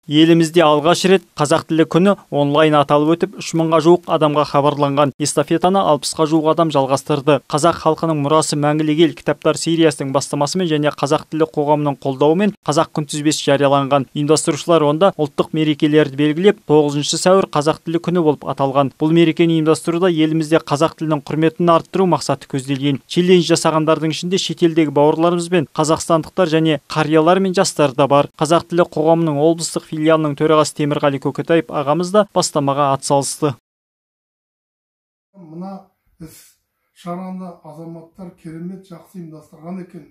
Елімізде алғаш рет қазақ тілі күні онлайн аталып өтіп, 3000-ға жуық адамға хабарланған. Эстафетаны 60-қа жуық адам жалғастырды. Қазақ халқының мұрасы мәңгілік ел кітаптар сериясының бастамасымен және қазақ тілі қоғамының қолдауымен қазақ күнтізбесі жарияланған. Ұйымдастырушылар онда ұлттық мерекелерді белгілеп, 9 сәуір қазақ тілі күні болып аталған. Бұл мерекені ұйымдастыруда елімізде қазақ тілінің құрметін арттыру мақсаты көзделген. Челлендж жасағандардың ішінде шетелдегі бауырларымыз бен қазақстандықтар және қариялар мен жастар да бар. Қазақ тілі қоғамының облыстық филиалының төрағасы Темірғали Көкетаев ағамыз да бастамаға атсалысты. Мына іс шараны азаматтар керемет жақсы ұйымдастырған екен.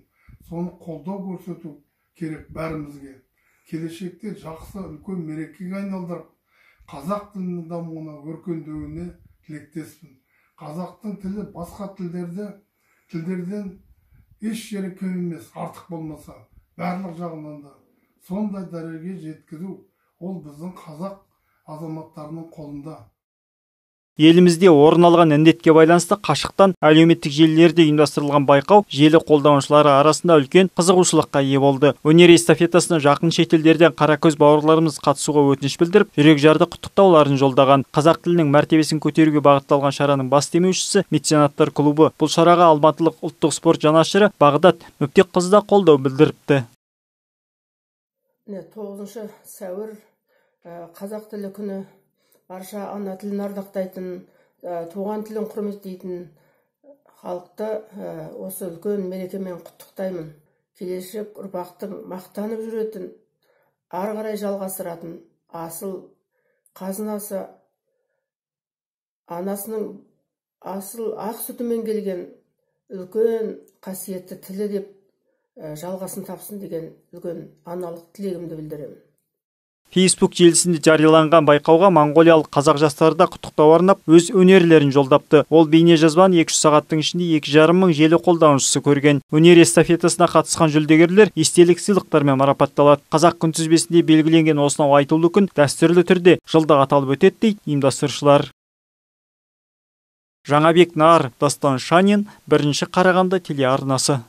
Соны қолдау көрсету керек бәрімізге. Келешекте жақсы үлкен мерекеге айналдырып, қазақ тілінің дамуына, өркендеуіне тілектеспін. Қазақтың тілі басқа тілдерден еш жері кем емес, артық болмаса, барлық жағынан да сондай дәрежеге жеткізу ол біздің қазақ азаматтарының қолында. Елімізде орын алған індетке байланысты қашықтан әлеуметтік желілерде ұйымдастырылған байқау желі қолданушылары арасында үлкен қызығушылыққа ие болды. Өнер эстафетасына жақын шетелдерден қаракөз бауырларымыз қатысуға өтініш білдіріп, жүрекжарды құттықтауларын жолдаған. Қазақ тілінің мәртебесін көтеруге бағытталған шараның бас демеушісі меценаттар клубы. Бұл шараға алматылық ұлттық спорт жанашыры Бағдат Мүптекқызы да қолдау білдіріпті. 9 сәуір қазақ тілі күні. Барша ана тілін ардақтайтын, туған тілін құрметтейтін халықты осы үлкен мерекемен құттықтаймын. Келешек ұрпақтың мақтанып жүретін, ары қарай жалғастыратын асыл қазынасы, анасының асыл ақ сүтімен келген үлкен қасиетті тілі деп жалғасын тапсын деген үлкен аналық тілегімді білдіремін. Facebook желісінде жарияланған байқауға моңғолиялық қазақ жастары да құттықтау арнап өз өнерлерін жолдапты. Ол бейне жазбаны 200 сағаттың ішінде 2,5 мың желі қолданушысы көрген. Өнер эстафетасына қатысқан жүлдегерлер естелік сыйлықтармен марапатталады. Қазақ күнтізбесінде белгіленген осынау айтулы күн дәстүрлі түрде жылда аталып өтеді дейді ұйымдастырушылар. Жаңабек Нар, Дастан Шанин, 1 Қарағанды телеарнасы.